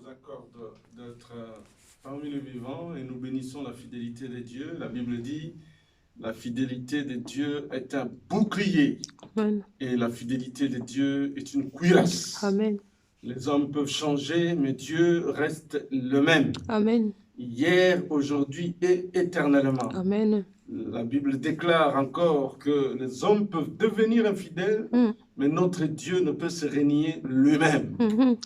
nous accorde d'être parmi les vivants et nous bénissons la fidélité de Dieu. La Bible dit, la fidélité de Dieu est un bouclier. Amen. Et la fidélité de Dieu est une cuirasse. Amen. Les hommes peuvent changer, mais Dieu reste le même. Amen. Hier, aujourd'hui et éternellement. Amen. La Bible déclare encore que les hommes peuvent devenir infidèles, mais notre Dieu ne peut se renier lui-même.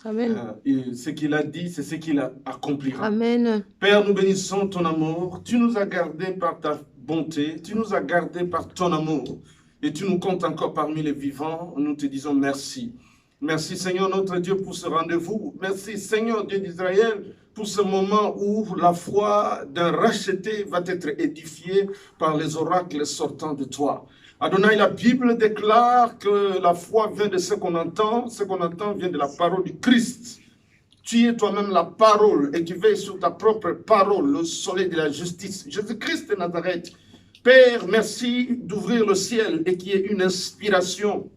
Amen. Et ce qu'il a dit, c'est ce qu'il accomplira. Amen. Père, nous bénissons ton amour. Tu nous as gardés par ta bonté. Tu nous as gardés par ton amour. Et tu nous comptes encore parmi les vivants. Nous te disons merci. Merci Seigneur notre Dieu pour ce rendez-vous. Merci Seigneur Dieu d'Israël pour ce moment où la foi d'un racheté va être édifiée par les oracles sortant de toi. Adonai, la Bible déclare que la foi vient de ce qu'on entend. Ce qu'on entend vient de la parole du Christ. Tu es toi-même la parole et tu veilles sur ta propre parole, le soleil de la justice. Jésus-Christ de Nazareth. Père, merci d'ouvrir le ciel et qu'il y ait une inspiration,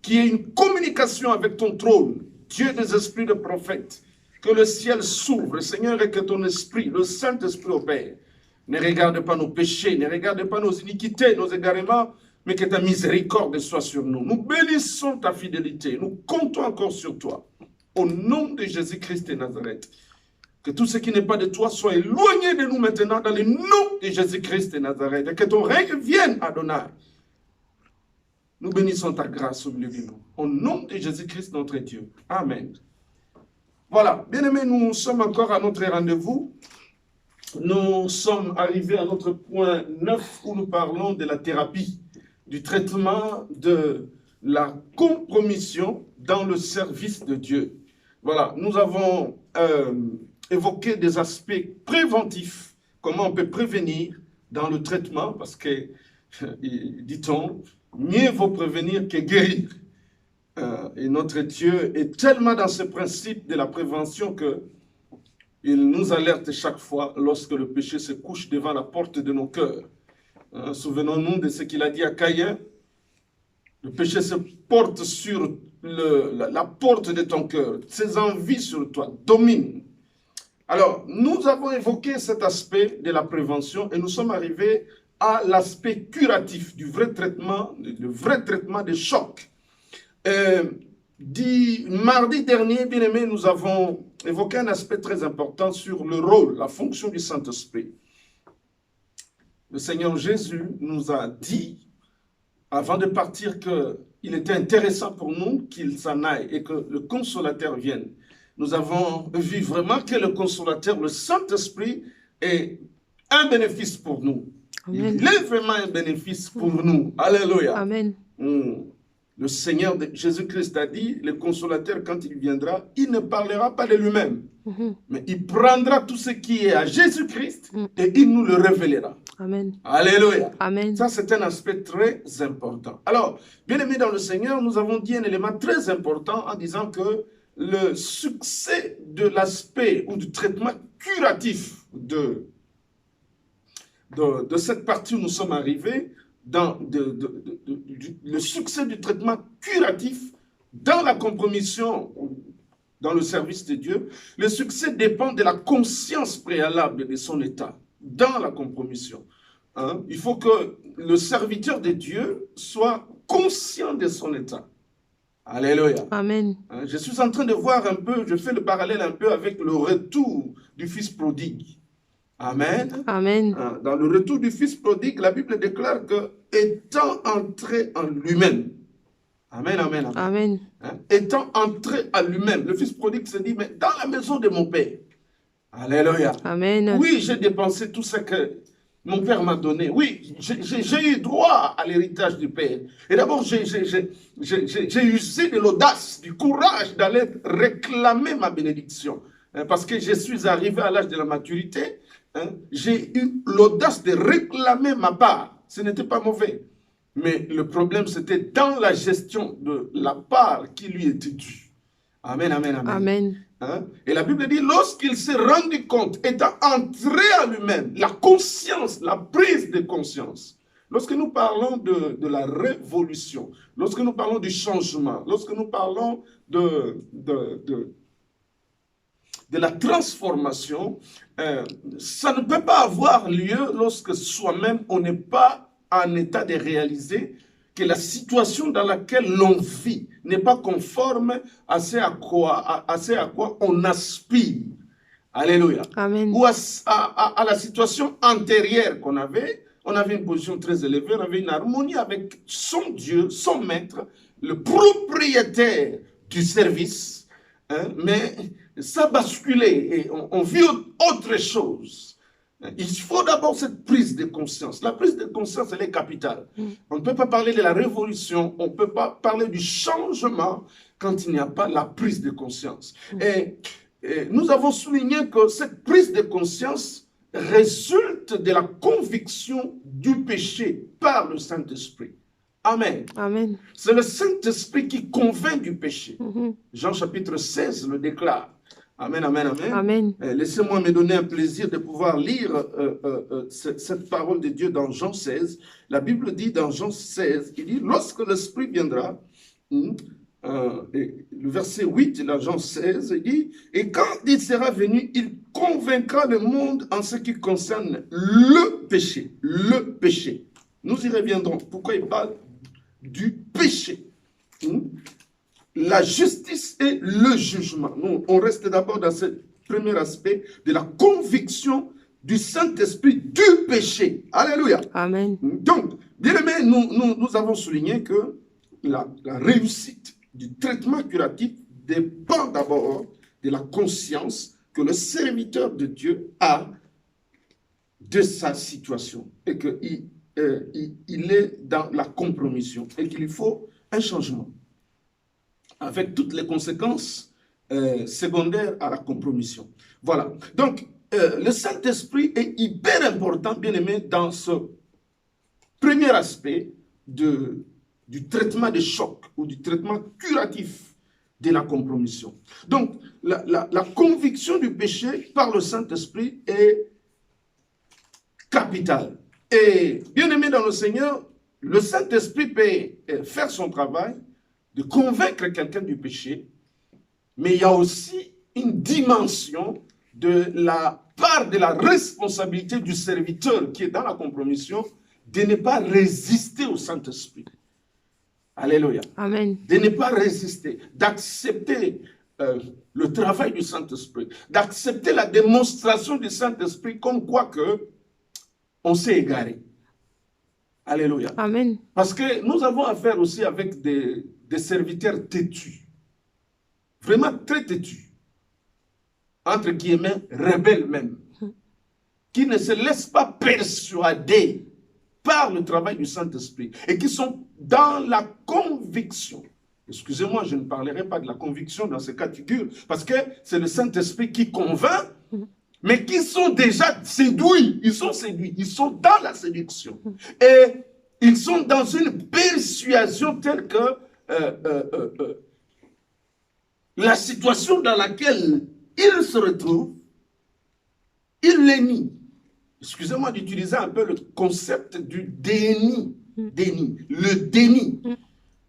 qu'il y ait une communication avec ton trône, Dieu des esprits de prophètes. Que le ciel s'ouvre, Seigneur, et que ton esprit, le Saint-Esprit opère. Ne regarde pas nos péchés, ne regarde pas nos iniquités, nos égarements, mais que ta miséricorde soit sur nous. Nous bénissons ta fidélité, nous comptons encore sur toi. Au nom de Jésus-Christ de Nazareth, que tout ce qui n'est pas de toi soit éloigné de nous maintenant dans le nom de Jésus-Christ de Nazareth. Et que ton règne vienne, Adonai. Nous bénissons ta grâce au milieu de nous. Au nom de Jésus-Christ, notre Dieu. Amen. Voilà, bien-aimés, nous sommes encore à notre rendez-vous. Nous sommes arrivés à notre point 9 où nous parlons de la thérapie, du traitement de la compromission dans le service de Dieu. Voilà, nous avons évoqué des aspects préventifs, comment on peut prévenir dans le traitement, parce que, dit-on, mieux vaut prévenir que guérir. Et notre Dieu est tellement dans ce principe de la prévention qu'il nous alerte chaque fois lorsque le péché se couche devant la porte de nos cœurs. Souvenons-nous de ce qu'il a dit à Caïn. Le péché se porte sur la porte de ton cœur. Ses envies sur toi dominent. Alors, nous avons évoqué cet aspect de la prévention et nous sommes arrivés à l'aspect curatif du vrai traitement, le vrai traitement des chocs. Mardi dernier, bien aimé, nous avons évoqué un aspect très important sur le rôle, la fonction du Saint-Esprit. Le Seigneur Jésus nous a dit, avant de partir, qu'il était intéressant pour nous qu'il s'en aille et que le Consolateur vienne. Nous avons vu vraiment que le Consolateur, le Saint-Esprit, est un bénéfice pour nous. Amen. Il est vraiment un bénéfice pour nous. Alléluia. Amen. Le Seigneur Jésus-Christ a dit, le Consolateur, quand il viendra, il ne parlera pas de lui-même, mais il prendra tout ce qui est à Jésus-Christ et il nous le révélera. Amen. Alléluia. Amen. Ça, c'est un aspect très important. Alors, bien aimé dans le Seigneur, nous avons dit un élément très important en disant que le succès de l'aspect ou du traitement curatif de cette partie où nous sommes arrivés, dans le succès du traitement curatif dans la compromission, dans le service de Dieu, le succès dépend de la conscience préalable de son état dans la compromission. Il faut que le serviteur de Dieu soit conscient de son état. Alléluia. Amen. Je suis en train de voir un peu, je fais le parallèle un peu avec le retour du fils prodigue. Amen. Amen. Dans le retour du fils prodigue, la Bible déclare que, étant entré en lui-même, amen, amen, amen. Amen. Étant entré en lui-même, le fils prodigue se dit, mais dans la maison de mon père, alléluia. Amen. Oui, j'ai dépensé tout ce que mon père m'a donné. Oui, j'ai eu droit à l'héritage du père. Et d'abord, j'ai usé de l'audace, du courage d'aller réclamer ma bénédiction. Parce que je suis arrivé à l'âge de la maturité. J'ai eu l'audace de réclamer ma part. Ce n'était pas mauvais. Mais le problème, c'était dans la gestion de la part qui lui était due. Amen, amen, amen. Amen. Et la Bible dit, lorsqu'il s'est rendu compte, étant entré à lui-même, la conscience, la prise de conscience. Lorsque nous parlons de la révolution, lorsque nous parlons du changement, lorsque nous parlons de de la transformation, ça ne peut pas avoir lieu lorsque soi-même on n'est pas en état de réaliser que la situation dans laquelle l'on vit n'est pas conforme à ce à quoi on aspire. Alléluia. Amen. Ou à la situation antérieure qu'on avait. On avait une position très élevée, on avait une harmonie avec son Dieu, son maître, le propriétaire du service, hein, mais ça basculait et on vit autre chose. Il faut d'abord cette prise de conscience. La prise de conscience, elle est capitale. On ne peut pas parler de la révolution, on ne peut pas parler du changement quand il n'y a pas la prise de conscience. Et nous avons souligné que cette prise de conscience résulte de la conviction du péché par le Saint-Esprit. Amen. Amen. C'est le Saint-Esprit qui convainc du péché. Jean chapitre 16 le déclare. Amen, amen, amen. Amen. Laissez-moi me donner un plaisir de pouvoir lire cette parole de Dieu dans Jean 16. La Bible dit dans Jean 16, il dit, lorsque l'Esprit viendra, et le verset 8 de Jean 16, il dit, et quand il sera venu, il convaincra le monde en ce qui concerne le péché. Le péché. Nous y reviendrons. Pourquoi il parle du péché? La justice et le jugement. Nous, on reste d'abord dans ce premier aspect de la conviction du Saint-Esprit du péché. Alléluia. Amen. Donc, bien aimé, nous avons souligné que la réussite du traitement curatif dépend d'abord de la conscience que le serviteur de Dieu a de sa situation et qu'il est dans la compromission et qu'il faut un changement avec toutes les conséquences secondaires à la compromission. Voilà. Donc, le Saint-Esprit est hyper important, bien aimé, dans ce premier aspect du traitement de choc ou du traitement curatif de la compromission. Donc, la conviction du péché par le Saint-Esprit est capitale. Et bien aimé dans le Seigneur, le Saint-Esprit peut faire son travail de convaincre quelqu'un du péché, mais il y a aussi une dimension de la part de la responsabilité du serviteur qui est dans la compromission de ne pas résister au Saint-Esprit. Alléluia. Amen. De ne pas résister, d'accepter le travail du Saint-Esprit, d'accepter la démonstration du Saint-Esprit comme quoi que on s'est égaré. Alléluia. Amen. Parce que nous avons affaire aussi avec des serviteurs têtus, vraiment très têtus, entre guillemets, rebelles même, qui ne se laissent pas persuader par le travail du Saint-Esprit et qui sont dans la conviction. Excusez-moi, je ne parlerai pas de la conviction dans ce cas de figure, parce que c'est le Saint-Esprit qui convainc, mais qui sont déjà séduits. Ils sont séduits, ils sont dans la séduction. Et ils sont dans une persuasion telle que la situation dans laquelle ils se retrouvent, ils les nient. Excusez-moi d'utiliser un peu le concept du déni. Le déni.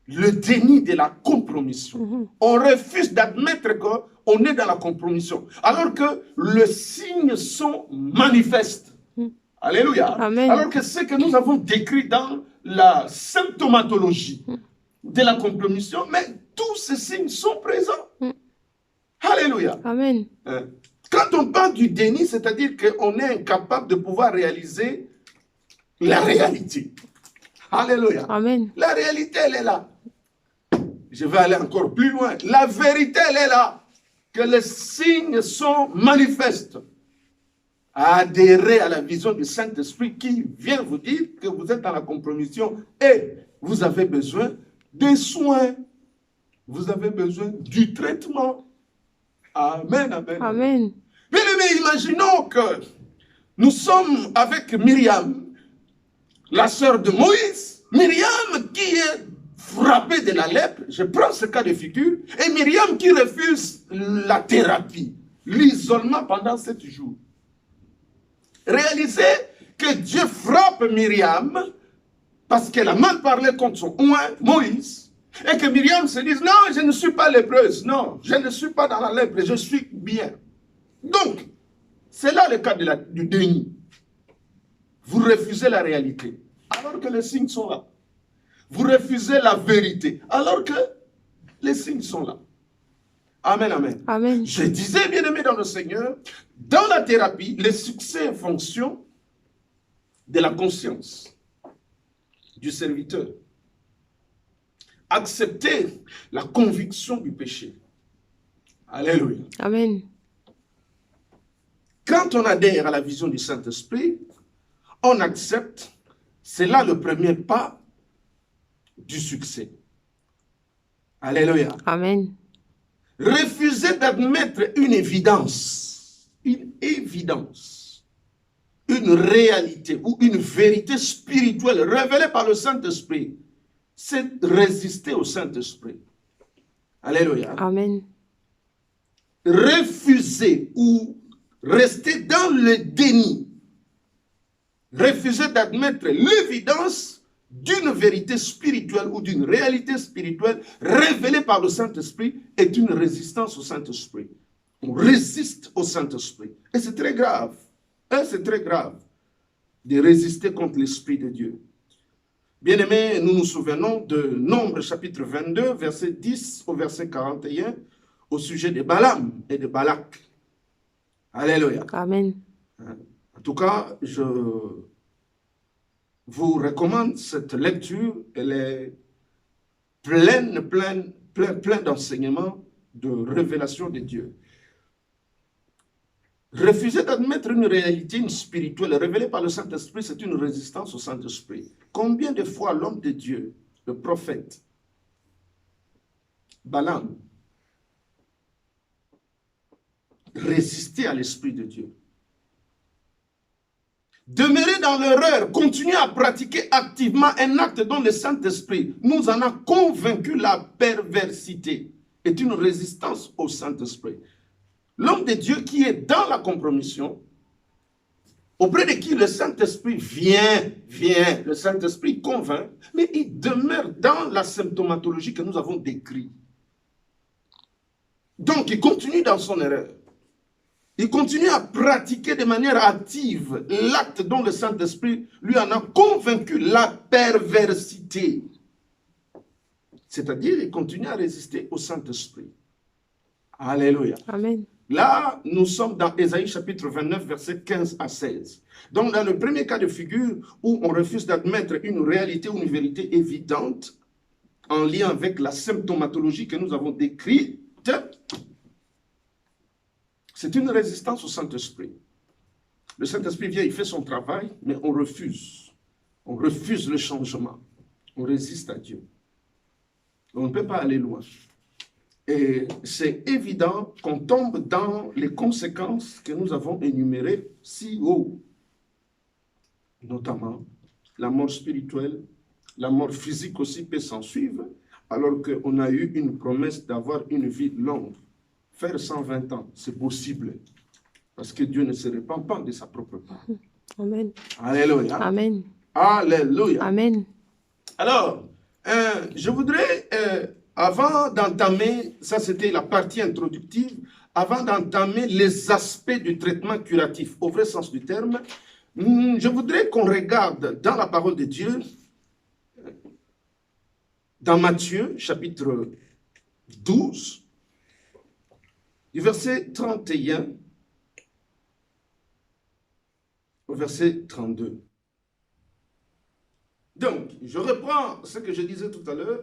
Le déni de la compromission. On refuse d'admettre qu'on est dans la compromission. Alors que les signes sont manifestes. Alléluia. Amen. Alors que ce que nous avons décrit dans la symptomatologie de la compromission, mais tous ces signes sont présents. Alléluia. Amen. Quand on parle du déni, c'est-à-dire qu'on est incapable de pouvoir réaliser la réalité. Alléluia. Amen. La réalité, elle est là. Je vais aller encore plus loin. La vérité, elle est là. Que les signes sont manifestes. Adhérez à la vision du Saint-Esprit qui vient vous dire que vous êtes dans la compromission et vous avez besoin des soins. Vous avez besoin du traitement. Amen, amen. Amen. Bien aimé, imaginons que nous sommes avec Myriam, la sœur de Moïse. Myriam qui est frappée de la lèpre, je prends ce cas de figure, et Myriam qui refuse la thérapie, l'isolement pendant 7 jours. Réalisez que Dieu frappe Myriam parce qu'elle a mal parlé contre son Moïse, et que Myriam se dise, non, je ne suis pas lépreuse, non, je ne suis pas dans la lèpre, je suis bien. Donc, c'est là le cas du déni. Vous refusez la réalité, alors que les signes sont là. Vous refusez la vérité, alors que les signes sont là. Amen, amen. Amen. Je disais, bien-aimé dans le Seigneur, dans la thérapie, le succès est en fonction de la conscience du serviteur. Accepter la conviction du péché. Alléluia. Amen. Quand on adhère à la vision du Saint-Esprit, on accepte, c'est là le premier pas du succès. Alléluia. Amen. Refuser d'admettre une évidence, une réalité ou une vérité spirituelle révélée par le Saint-Esprit, c'est résister au Saint-Esprit. Alléluia. Amen. Refuser ou rester dans le déni, refuser d'admettre l'évidence d'une vérité spirituelle ou d'une réalité spirituelle révélée par le Saint-Esprit est une résistance au Saint-Esprit. On résiste au Saint-Esprit. Et c'est très grave. Et c'est très grave de résister contre l'Esprit de Dieu. Bien-aimés, nous nous souvenons de Nombre chapitre 22, verset 10 au verset 41, au sujet de Balaam et de Balak. Alléluia. Amen. En tout cas, je vous recommande cette lecture. Elle est pleine d'enseignements, de révélations de Dieu. Refuser d'admettre une réalité, une spirituelle révélée par le Saint-Esprit, c'est une résistance au Saint-Esprit. Combien de fois l'homme de Dieu, le prophète, Balaam, résistait à l'Esprit de Dieu? Demeurer dans l'erreur, continuer à pratiquer activement un acte dont le Saint-Esprit nous en a convaincu la perversité est une résistance au Saint-Esprit. L'homme de Dieu qui est dans la compromission, auprès de qui le Saint-Esprit vient, le Saint-Esprit convainc, mais il demeure dans la symptomatologie que nous avons décrite. Donc il continue dans son erreur. Il continue à pratiquer de manière active l'acte dont le Saint-Esprit lui en a convaincu la perversité. C'est-à-dire, il continue à résister au Saint-Esprit. Alléluia. Amen. Là, nous sommes dans Ésaïe chapitre 29, versets 15 à 16. Donc, dans le premier cas de figure où on refuse d'admettre une réalité ou une vérité évidente en lien avec la symptomatologie que nous avons décrite, c'est une résistance au Saint-Esprit. Le Saint-Esprit vient, il fait son travail, mais on refuse. On refuse le changement. On résiste à Dieu. On ne peut pas aller loin. Et c'est évident qu'on tombe dans les conséquences que nous avons énumérées si haut. Notamment, la mort spirituelle, la mort physique aussi peut s'en suivre, alors qu'on a eu une promesse d'avoir une vie longue. Faire 120 ans, c'est possible. Parce que Dieu ne se répand pas de sa propre part. Amen. Alléluia. Amen. Alléluia. Amen. Alors, je voudrais, avant d'entamer, ça c'était la partie introductive, avant d'entamer les aspects du traitement curatif, au vrai sens du terme, je voudrais qu'on regarde dans la parole de Dieu, dans Matthieu, chapitre 12, du verset 31 au verset 32. Donc, je reprends ce que je disais tout à l'heure.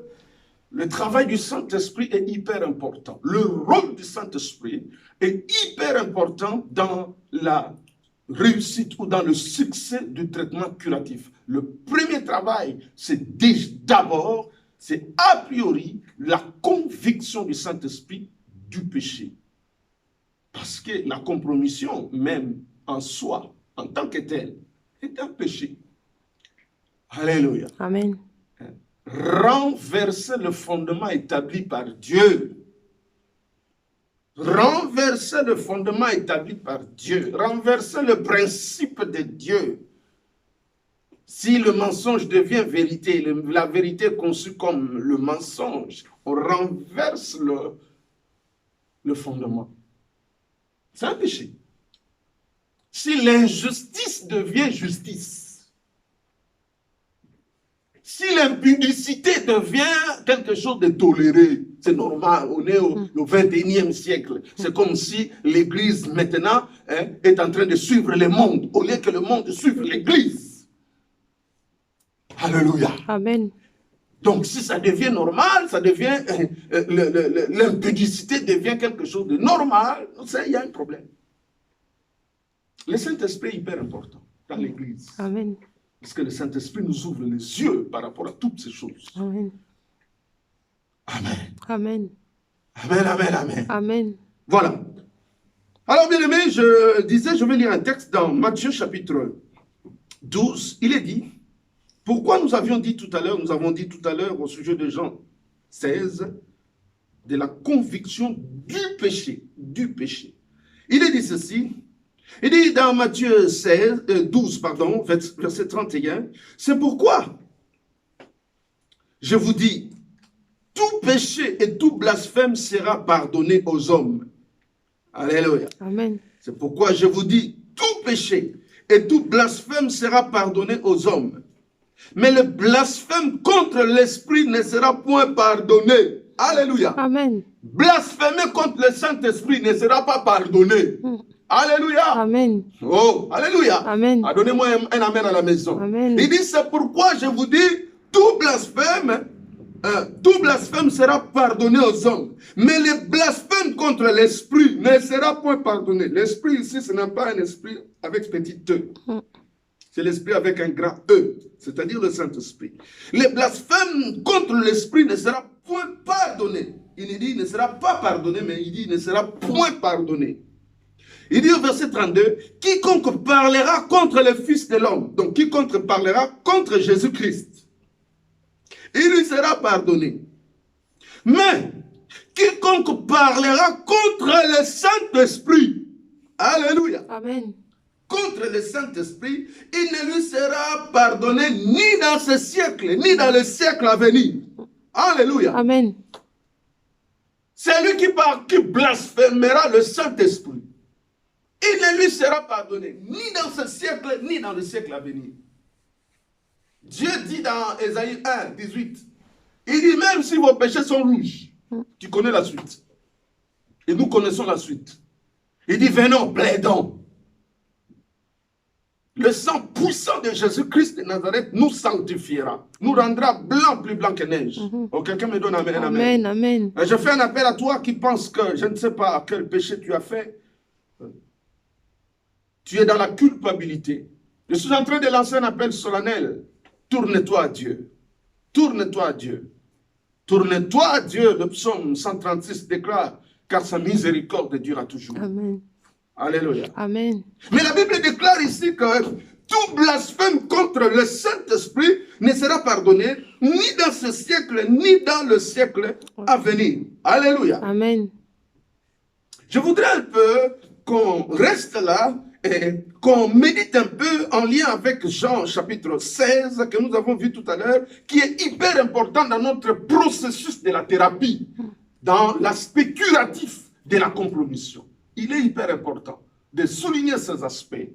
Le travail du Saint-Esprit est hyper important. Le rôle du Saint-Esprit est hyper important dans la réussite ou dans le succès du traitement curatif. Le premier travail, c'est d'abord, c'est a priori la conviction du Saint-Esprit du péché. Parce que la compromission, même en soi, en tant que telle, est un péché. Alléluia. Amen. Renverser le fondement établi par Dieu. Renverser le fondement établi par Dieu. Renverser le principe de Dieu. Si le mensonge devient vérité, la vérité est conçue comme le mensonge, on renverse le fondement. C'est un péché. Si l'injustice devient justice, si l'impudicité devient quelque chose de toléré, c'est normal, on est au 21e siècle. C'est comme si l'Église maintenant est en train de suivre le monde, au lieu que le monde suive l'Église. Alléluia. Amen. Donc si ça devient normal, ça devient l'impudicité devient quelque chose de normal, il y a un problème. Le Saint-Esprit est hyper important dans l'Église. Amen. Parce que le Saint-Esprit nous ouvre les yeux par rapport à toutes ces choses. Amen. Amen. Amen. Amen, amen, amen. Amen. Voilà. Alors, bien aimé, je disais, je vais lire un texte dans Matthieu chapitre 12. Il est dit, pourquoi nous avons dit tout à l'heure au sujet de Jean 16, de la conviction du péché. Il est dit ceci, il dit dans Matthieu 12, verset 31, c'est pourquoi je vous dis, tout péché et tout blasphème sera pardonné aux hommes. Alléluia. Amen. C'est pourquoi je vous dis, tout péché et tout blasphème sera pardonné aux hommes. Mais le blasphème contre l'Esprit ne sera point pardonné. Alléluia. Amen. Blasphémer contre le Saint-Esprit ne sera pas pardonné. Alléluia. Amen. Oh, alléluia. Amen. Donnez-moi un amen à la maison. Amen. Il dit, c'est pourquoi je vous dis, tout blasphème sera pardonné aux hommes. Mais le blasphème contre l'Esprit ne sera point pardonné. L'Esprit ici, ce n'est pas un esprit avec petit e. C'est l'Esprit avec un grand E, c'est-à-dire le Saint-Esprit. Le blasphème contre l'Esprit ne sera point pardonné. Il dit, ne sera pas pardonné, mais il dit, ne sera point pardonné. Il dit au verset 32, quiconque parlera contre le Fils de l'homme, donc quiconque parlera contre Jésus-Christ, il lui sera pardonné. Mais quiconque parlera contre le Saint-Esprit, alléluia, Amen. contre le Saint-Esprit, il ne lui sera pardonné ni dans ce siècle, ni dans le siècle à venir. Alléluia. Amen. C'est lui qui blasphémera le Saint-Esprit. Il ne lui sera pardonné, ni dans ce siècle, ni dans le siècle à venir. Dieu dit dans Ésaïe 1, 18, il dit, même si vos péchés sont rouges, tu connais la suite. Et nous connaissons la suite. Il dit, venons, plaidons. Le sang puissant de Jésus-Christ de Nazareth nous sanctifiera, nous rendra blanc, plus blanc que neige. Oh, quelqu'un me donne amen, amen. Amen. Je fais un appel à toi qui pense que je ne sais pas quel péché tu as fait. Tu es dans la culpabilité. Je suis en train de lancer un appel solennel. Tourne-toi à Dieu. Tourne-toi à Dieu. Tourne-toi à Dieu. Le psaume 136 déclare, car sa miséricorde dure toujours. Amen. Alléluia. Amen. Mais la Bible déclare ici que tout blasphème contre le Saint-Esprit ne sera pardonné ni dans ce siècle, ni dans le siècle à venir. Alléluia. Amen. Je voudrais un peu qu'on reste là et qu'on médite un peu en lien avec Jean chapitre 16 que nous avons vu tout à l'heure, qui est hyper important dans notre processus de la thérapie, dans l'aspect curatif de la compromission. Il est hyper important de souligner ces aspects.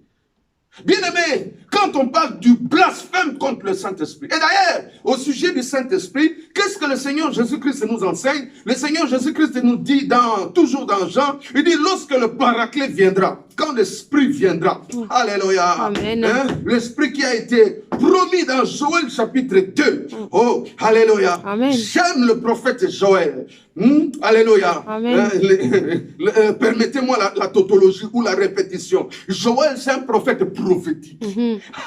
Bien-aimés, quand on parle du blasphème contre le Saint-Esprit, et d'ailleurs, au sujet du Saint-Esprit, qu'est-ce que le Seigneur Jésus-Christ nous enseigne? Le Seigneur Jésus-Christ nous dit, toujours dans Jean, il dit, lorsque le Paraclet viendra, quand l'Esprit viendra, alléluia, Amen. Hein, l'Esprit qui a été promis dans Joël chapitre 2, oh, alléluia, j'aime le prophète Joël, alléluia, permettez-moi la tautologie ou la répétition. Joël, c'est un prophète prophétique.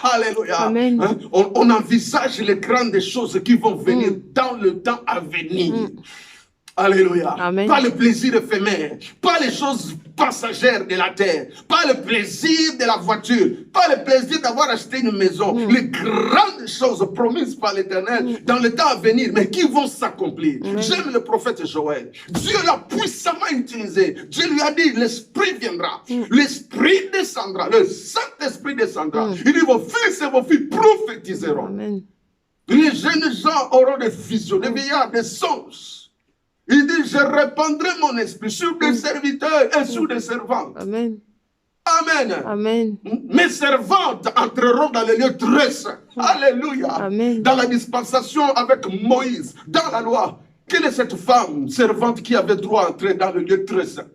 Alléluia. Hein? On envisage les grandes choses qui vont venir dans le temps à venir. Alléluia. Amen. Pas le plaisir éphémère, pas les choses passagères de la terre, pas le plaisir de la voiture, pas le plaisir d'avoir acheté une maison. Les grandes choses promises par l'Éternel dans le temps à venir, mais qui vont s'accomplir. J'aime le prophète Joël. Dieu l'a puissamment utilisé. Dieu lui a dit, l'Esprit viendra, l'Esprit descendra, le Saint-Esprit descendra. Il dit, vos fils et vos filles prophétiseront. Amen. Les jeunes gens auront des visions, des vieillards, des songes. Il dit, je répandrai mon esprit sur des serviteurs et sur des servantes. Amen. Amen. Amen. Mes servantes entreront dans les lieux très saints. Alléluia. Amen. Dans la dispensation avec Moïse, dans la loi, quelle est cette femme servante qui avait droit à entrer dans le lieu très saint?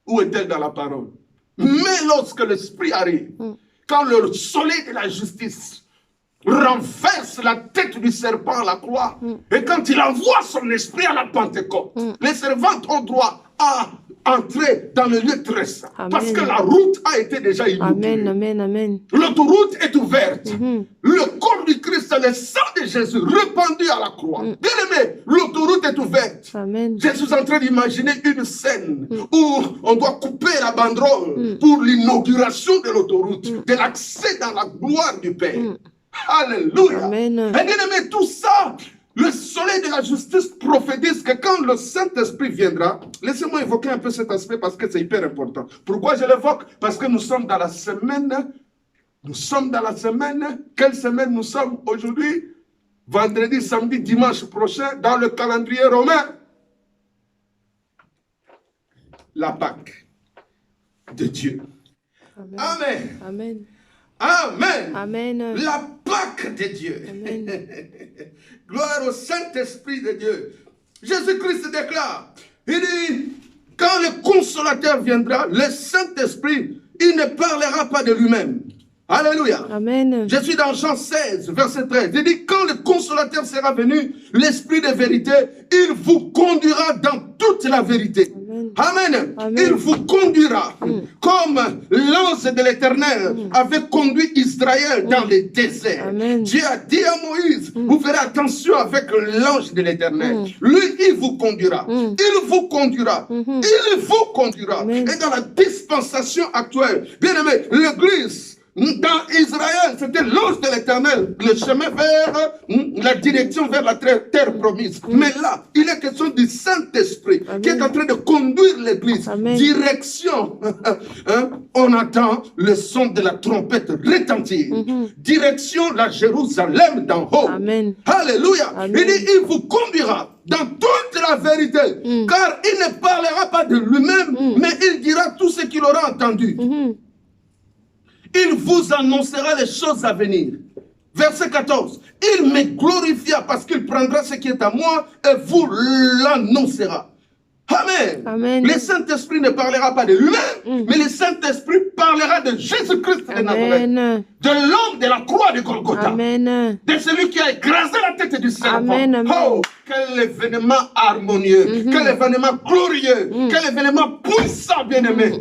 Où est-elle dans la parole? Mais lorsque l'Esprit arrive, quand le soleil de la justice renverse la tête du serpent à la croix, et quand il envoie son esprit à la Pentecôte, les servantes ont droit à entrer dans le lieu très saint. Parce que la route a été déjà inaugurée. Amen. Amen. Amen. L'autoroute est ouverte. Le corps du Christ, le sang de Jésus répandu à la croix. Bien aimé, l'autoroute est ouverte. Amen. Je suis en train d'imaginer une scène où on doit couper la banderole pour l'inauguration de l'autoroute, de l'accès dans la gloire du Père. Alléluia. Amen. Et bien aimé, tout ça, le soleil de la justice prophétise que quand le Saint-Esprit viendra, laissez-moi évoquer un peu cet aspect parce que c'est hyper important. Pourquoi je l'évoque? Parce que nous sommes dans la semaine, quelle semaine nous sommes aujourd'hui? Vendredi, samedi, dimanche prochain, dans le calendrier romain. La Pâque de Dieu. Amen. Amen. Amen. Amen. Amen. La Pâque de Dieu. Amen. Gloire au Saint-Esprit de Dieu. Jésus-Christ déclare, il dit, quand le Consolateur viendra, le Saint-Esprit, il ne parlera pas de lui-même. Alléluia. Amen. Je suis dans Jean 16, verset 13. Il dit, quand le Consolateur sera venu, l'Esprit de vérité, il vous conduira dans toute la vérité. Amen. Amen. Il vous conduira comme l'ange de l'Éternel avait conduit Israël dans le désert. Amen. Dieu a dit à Moïse, vous ferez attention avec l'ange de l'Éternel. Lui, il vous conduira. Il vous conduira. Il vous conduira. Amen. Et dans la dispensation actuelle, bien aimé, l'Église, dans Israël, c'était l'ange de l'Éternel, le chemin vers la direction vers la terre promise. Mais là, il est question du Saint-Esprit qui est en train de conduire l'Église. Direction. On entend le son de la trompette retentir. Direction la Jérusalem d'en haut. Amen. Alléluia. Amen. Il dit, il vous conduira dans toute la vérité. Car il ne parlera pas de lui-même, mais il dira tout ce qu'il aura entendu. Il vous annoncera les choses à venir. Verset 14. Il me glorifia parce qu'il prendra ce qui est à moi et vous l'annoncera. Amen. Amen. Le Saint-Esprit ne parlera pas de lui-même, mais le Saint-Esprit parlera de Jésus-Christ de Nazareth. Amen. De l'homme de la croix de Golgotha. Amen. De celui qui a écrasé la tête du serpent. Amen, amen. Oh, quel événement harmonieux, quel événement glorieux, quel événement puissant, bien-aimé.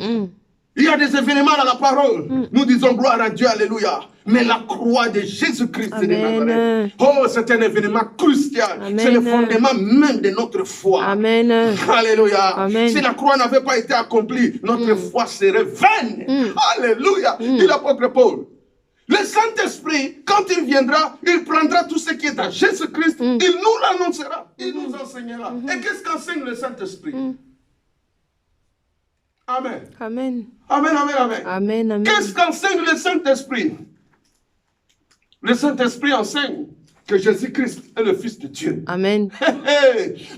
Il y a des événements dans la parole. Nous disons gloire à Dieu, alléluia. Mais la croix de Jésus-Christ de Nazareth, oh, c'est un événement crucial. C'est le fondement même de notre foi. Amen. Alléluia. Amen. Si la croix n'avait pas été accomplie, notre foi serait vaine. Alléluia. Dit l'apôtre Paul. Le Saint-Esprit, quand il viendra, il prendra tout ce qui est à Jésus-Christ, il nous l'annoncera, il nous enseignera. Et qu'est-ce qu'enseigne le Saint-Esprit? Amen. Amen. Amen, amen, amen. Amen. Amen. Qu'est-ce qu'enseigne le Saint-Esprit? Le Saint-Esprit enseigne que Jésus-Christ est le Fils de Dieu. Amen.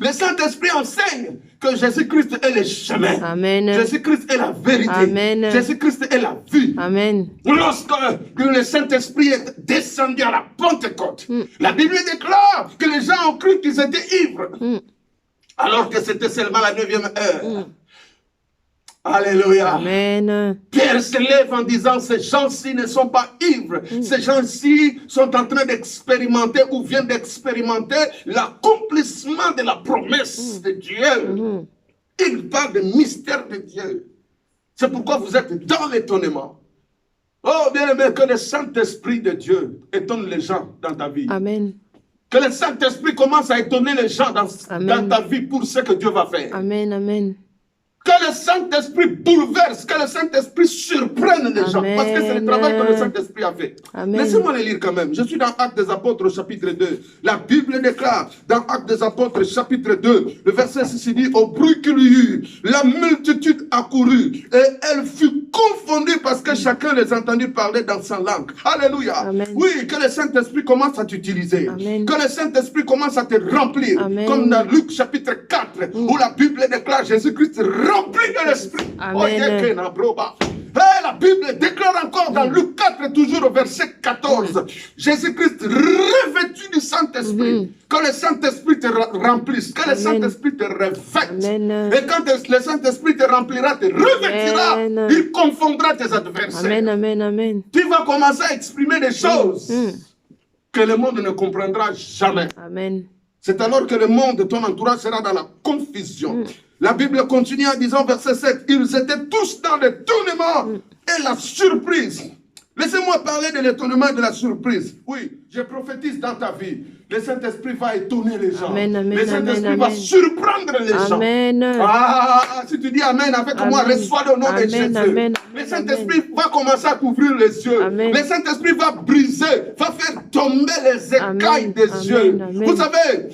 Le Saint-Esprit enseigne que Jésus-Christ est le chemin. Amen. Jésus-Christ est la vérité. Amen. Jésus-Christ est la vie. Amen. Lorsque le Saint-Esprit est descendu à la Pentecôte, la Bible déclare que les gens ont cru qu'ils étaient ivres, alors que c'était seulement la 9e heure. Alléluia. Amen. Pierre se lève en disant, ces gens-ci ne sont pas ivres. Ces gens-ci sont en train d'expérimenter ou viennent d'expérimenter l'accomplissement de la promesse de Dieu. Il parle de mystère de Dieu. C'est pourquoi vous êtes dans l'étonnement. Oh, bien aimé, que le Saint-Esprit de Dieu étonne les gens dans ta vie. Amen. Que le Saint-Esprit commence à étonner les gens dans ta vie pour ce que Dieu va faire. Amen. Amen. Que le Saint-Esprit bouleverse, que le Saint-Esprit surprenne les gens. Parce que c'est le travail que le Saint-Esprit a fait. Laissez-moi le lire quand même. Je suis dans Actes des Apôtres, chapitre 2. La Bible déclare, dans Actes des Apôtres, chapitre 2, le verset 6 dit, au bruit qu'il y eut, la multitude accourut, et elle fut confondue parce que chacun les entendit parler dans sa langue. Alléluia. Amen. Oui, que le Saint-Esprit commence à t'utiliser. Que le Saint-Esprit commence à te remplir. Amen. Comme dans Luc, chapitre 4, où la Bible déclare Jésus-Christ rempli de l'Esprit. Amen. Et la Bible déclare encore dans Luc 4, toujours au verset 14, Jésus-Christ revêtu du Saint-Esprit. Que le Saint-Esprit te remplisse, que le Saint-Esprit te revête. Et quand le Saint-Esprit te remplira, te revêtira, il confondra tes adversaires. Amen, amen, amen. Tu vas commencer à exprimer des choses que le monde ne comprendra jamais. Amen. C'est alors que le monde de ton entourage sera dans la confusion. La Bible continue en disant, verset 7, ils étaient tous dans l'étonnement et la surprise. Laissez-moi parler de l'étonnement et de la surprise. Oui, je prophétise dans ta vie. Le Saint-Esprit va étonner les gens. Amen, amen, le Saint-Esprit va amen. surprendre les Amen. gens. Ah, si tu dis Amen avec moi, Amen. reçois le nom de Amen, Jésus. amen, Le Saint-Esprit va commencer à t'ouvrir les yeux. Amen. Le Saint-Esprit va briser, va faire tomber les écailles Amen, des amen, yeux. amen. Vous savez,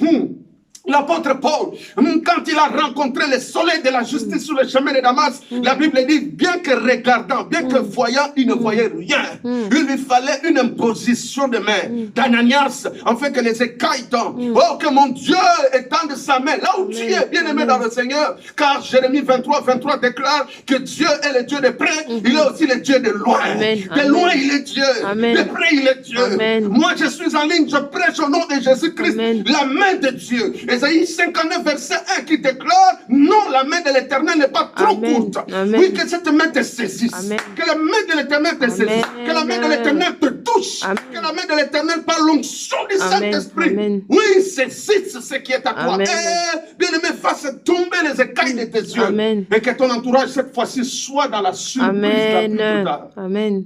l'apôtre Paul, quand il a rencontré le soleil de la justice sur le chemin de Damas, la Bible dit, bien que regardant, bien que voyant, il ne voyait rien. Il lui fallait une imposition de main d'Ananias, afin que les écailles tombent. Oh, que mon Dieu étende sa main là où tu es, bien-aimé dans le Seigneur, car Jérémie 23 déclare que Dieu est le Dieu de près, il est aussi le Dieu de loin. Amen. De loin, il est Dieu. Amen. De près, il est Dieu. Amen. Moi, je suis en ligne, je prêche au nom de Jésus-Christ, Amen. la main de Dieu. Ésaïe 59, verset 1 qui déclare, non, la main de l'Éternel n'est pas trop Amen. courte. Amen. Oui, que cette main te saisisse. Amen. Que la main de l'Éternel te saisisse. Amen. Que la main de l'Éternel te touche. Amen. Que la main de l'Éternel par l'onction du Amen. Saint-Esprit. Amen. Oui, saisisse ce qui est à toi. Amen. Et bien aimé, fasse tomber les écailles de tes yeux. Amen. Et que ton entourage cette fois-ci soit dans la surprise la plus Amen. totale. Amen.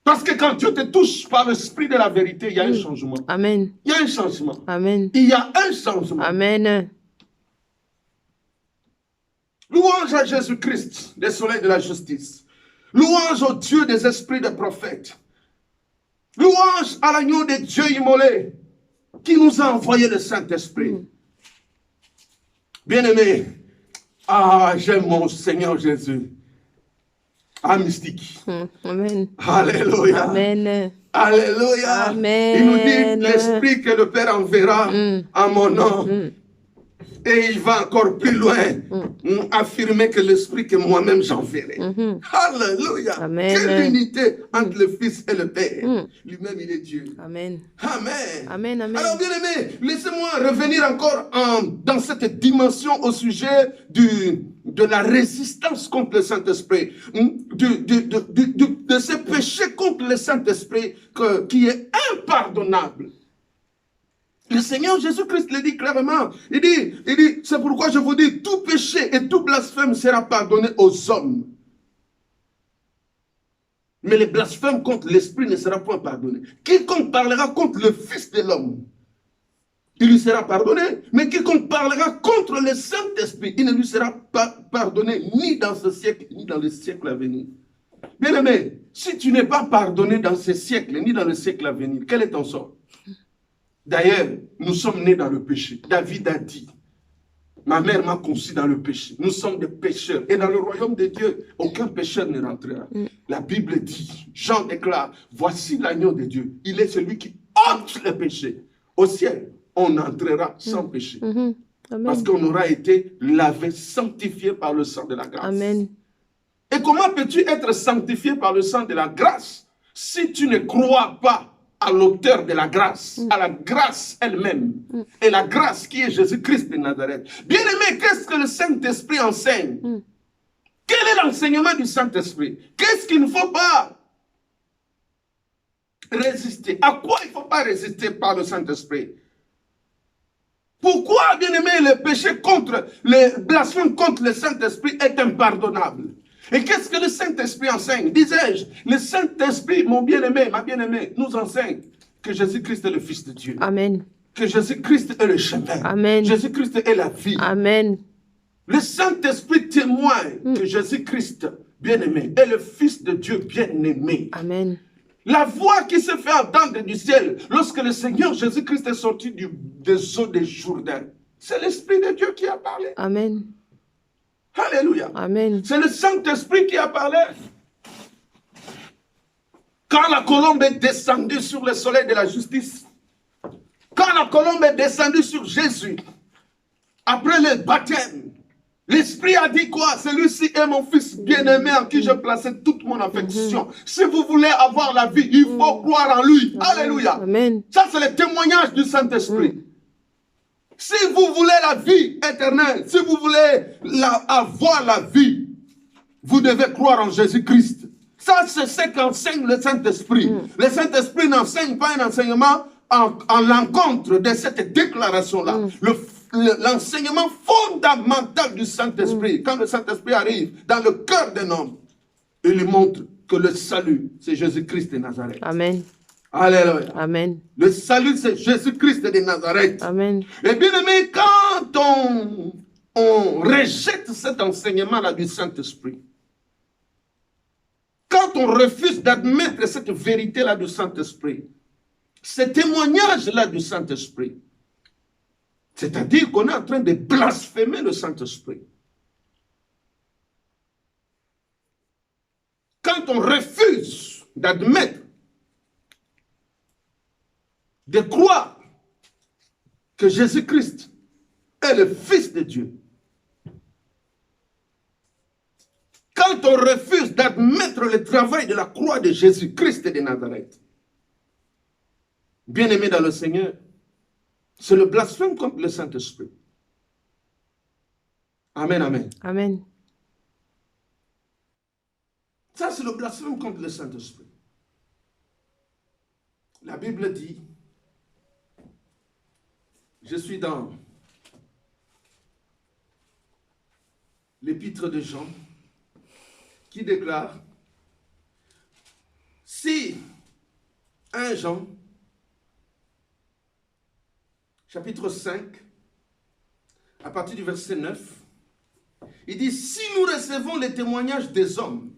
Parce que quand Dieu te touche par l'esprit de la vérité, il y a un changement. Amen. Il y a un changement. Amen. Il y a un changement. Amen. Louange à Jésus-Christ, le soleil de la justice. Louange au Dieu des esprits des prophètes. Louange à l'agneau de Dieu immolé qui nous a envoyé le Saint-Esprit. Bien-aimé, j'aime mon Seigneur Jésus. Mystique. Amen. Alléluia. Amen. Alléluia. Amen. Il nous dit l'Esprit que le Père enverra en mon nom. Et il va encore plus loin, affirmer que l'Esprit que moi-même j'enverrai. Alléluia. Amen. Quelle unité entre le Fils et le Père. Lui-même, il est Dieu. Amen. Amen. Amen. Amen. Alors, bien aimé, laissez-moi revenir encore dans cette dimension au sujet de la résistance contre le Saint-Esprit, de ce péché contre le Saint-Esprit qui est impardonnable. Le Seigneur Jésus-Christ le dit clairement. Il dit, c'est pourquoi je vous dis, tout péché et tout blasphème sera pardonné aux hommes. Mais le blasphème contre l'Esprit ne sera point pardonné. Quiconque parlera contre le Fils de l'homme, il lui sera pardonné. Mais quiconque parlera contre le Saint-Esprit, il ne lui sera pas pardonné ni dans ce siècle, ni dans le siècle à venir. Bien aimé, si tu n'es pas pardonné dans ce siècle, ni dans le siècle à venir, quel est ton sort? D'ailleurs, nous sommes nés dans le péché. David a dit, ma mère m'a conçu dans le péché. Nous sommes des pécheurs. Et dans le royaume de Dieu, aucun pécheur ne rentrera. La Bible dit, Jean déclare, voici l'agneau de Dieu. Il est celui qui ôte le péché. Au ciel, on entrera sans péché. Amen. Parce qu'on aura été lavé, sanctifié par le sang de la grâce. Amen. Et comment peux-tu être sanctifié par le sang de la grâce si tu ne crois pas à l'auteur de la grâce, à la grâce elle-même, et la grâce qui est Jésus-Christ de Nazareth. Bien-aimé, qu'est-ce que le Saint-Esprit enseigne? Quel est l'enseignement du Saint-Esprit? Qu'est-ce qu'il ne faut pas résister? À quoi il ne faut pas résister par le Saint-Esprit? Pourquoi, bien-aimé, le péché contre, le blasphème contre le Saint-Esprit est impardonnable? Et qu'est-ce que le Saint-Esprit enseigne? Disais-je, le Saint-Esprit, mon bien-aimé, ma bien-aimée, nous enseigne que Jésus-Christ est le Fils de Dieu. Amen. Que Jésus-Christ est le chemin. Amen. Jésus-Christ est la vie. Amen. Le Saint-Esprit témoigne que Jésus-Christ, bien-aimé, est le Fils de Dieu bien-aimé. Amen. La voix qui se fait entendre du ciel lorsque le Seigneur Jésus-Christ est sorti des eaux des Jourdain, c'est l'Esprit de Dieu qui a parlé. Amen. Alléluia. Amen. C'est le Saint-Esprit qui a parlé. Quand la colombe est descendue sur le soleil de la justice, quand la colombe est descendue sur Jésus, après le baptême, l'Esprit a dit quoi? Celui-ci est mon Fils bien-aimé en qui je plaçais toute mon affection. Si vous voulez avoir la vie, il faut croire en lui. Alléluia. Amen. Ça, c'est le témoignage du Saint-Esprit. Si vous voulez la vie éternelle, si vous voulez avoir la vie, vous devez croire en Jésus-Christ. Ça, c'est ce qu'enseigne le Saint-Esprit. Le Saint-Esprit n'enseigne pas un enseignement en l'encontre de cette déclaration-là. L'enseignement fondamental du Saint-Esprit, quand le Saint-Esprit arrive dans le cœur d'un homme, il lui montre que le salut, c'est Jésus-Christ de Nazareth. Amen. Alléluia. Amen. Le salut, c'est Jésus-Christ de Nazareth. Amen. Et bien aimé, quand on rejette cet enseignement-là du Saint-Esprit, quand on refuse d'admettre cette vérité-là du Saint-Esprit, ce témoignage-là du Saint-Esprit, c'est-à-dire qu'on est en train de blasphémer le Saint-Esprit. Quand on refuse d'admettre, de croire que Jésus-Christ est le Fils de Dieu, quand on refuse d'admettre le travail de la croix de Jésus-Christ de Nazareth, bien-aimé dans le Seigneur, c'est le blasphème contre le Saint-Esprit. Amen, amen. Amen. Ça, c'est le blasphème contre le Saint-Esprit. La Bible dit, je suis dans l'épître de Jean, qui déclare, si 1 Jean, chapitre 5, à partir du verset 9, il dit, si nous recevons les témoignages des hommes,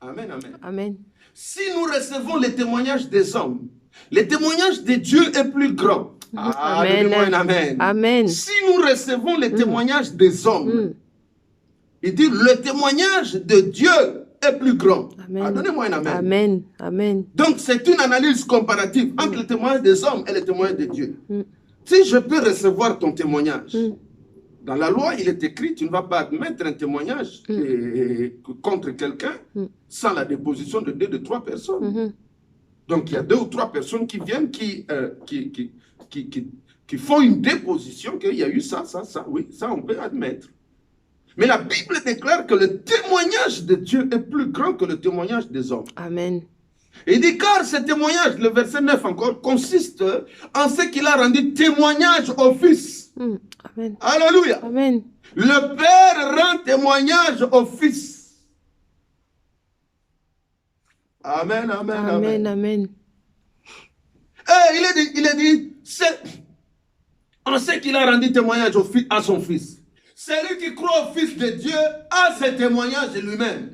amen, amen. Amen. Si nous recevons les témoignages des hommes, le témoignage de Dieu est plus grand. Ah, donnez-moi un amen. Amen. Si nous recevons les témoignages des hommes, il dit, le témoignage de Dieu est plus grand. Amen. Ah, donnez-moi un amen. Amen. Amen. Donc, c'est une analyse comparative entre le témoignage des hommes et le témoignage de Dieu. Si je peux recevoir ton témoignage, dans la loi, il est écrit, tu ne vas pas admettre un témoignage contre quelqu'un sans la déposition de 2 de 3 personnes. Donc, il y a 2 ou 3 personnes qui viennent, qui font une déposition qu'il y a eu ça, oui, ça on peut admettre. Mais la Bible déclare que le témoignage de Dieu est plus grand que le témoignage des hommes. Amen. Et il dit, car ce témoignage, le verset 9 encore, consiste en ce qu'il a rendu témoignage au Fils. Amen. Alléluia. Amen. Le Père rend témoignage au Fils. Amen, amen, amen. Amen. Amen. Et il a dit, c'est en ce qu'il a rendu témoignage à son Fils. Celui qui croit au Fils de Dieu a ce témoignage lui-même.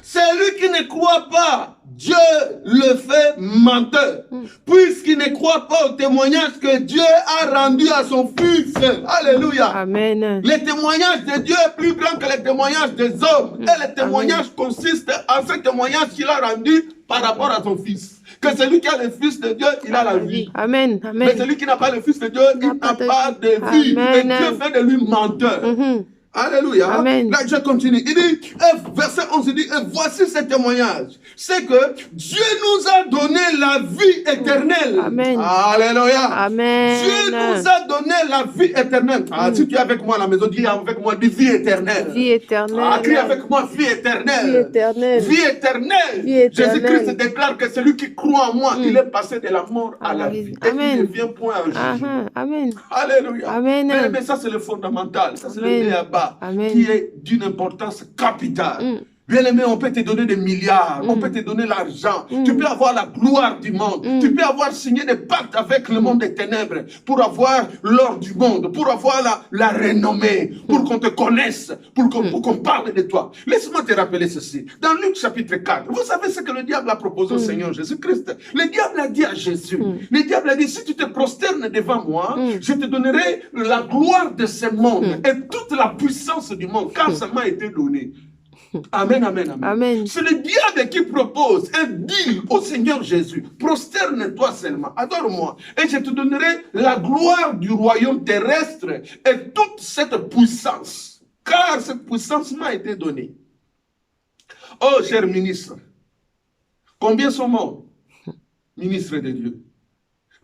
Celui qui ne croit pas, Dieu le fait menteur. Puisqu'il ne croit pas au témoignage que Dieu a rendu à son Fils. Alléluia. Amen. Le témoignage de Dieu est plus grand que le témoignage des hommes. Et le témoignage consiste en ce témoignage qu'il a rendu par rapport à son Fils. Que celui qui a le Fils de Dieu, il a la vie. Amen. Mais Amen. celui qui n'a pas le Fils de Dieu, il n'a pas de vie. Et Dieu fait de lui menteur. Alléluia. Amen. Là, je continue. Il dit, verset 11, il dit, et voici ce témoignage. C'est que Dieu nous a donné la vie éternelle. Amen. Alléluia. Amen. Dieu nous a donné la vie éternelle. Ah, si tu es avec moi à la maison, dis avec moi, dis vie éternelle. Vie éternelle. Ah, crie avec moi, vie éternelle. Vie éternelle. Vie éternelle. Vie éternelle. Jésus-Christ déclare que celui qui croit en moi, il est passé de la mort à la vie. Et Amen. il ne vient point à jugement. Amen. Alléluia. Amen. Mais ça, c'est le fondamental. Ça, c'est Amen. le B.A.-ba Amen. qui est d'une importance capitale. Bien-aimé, on peut te donner des milliards, on peut te donner l'argent, tu peux avoir la gloire du monde, tu peux avoir signé des pactes avec le monde des ténèbres pour avoir l'or du monde, pour avoir la renommée, pour qu'on te connaisse, pour qu'on parle de toi. Laisse-moi te rappeler ceci. Dans Luc chapitre 4, vous savez ce que le diable a proposé au Seigneur Jésus-Christ. Le diable a dit à Jésus, le diable a dit, si tu te prosternes devant moi, je te donnerai la gloire de ce monde et toute la puissance du monde, car ça m'a été donné. Amen, amen, amen. Amen. C'est le diable qui propose un deal au Seigneur Jésus. Prosterne-toi seulement, adore-moi, et je te donnerai la gloire du royaume terrestre et toute cette puissance, car cette puissance m'a été donnée. Oh, cher ministre, combien sont morts, ministre de Dieu?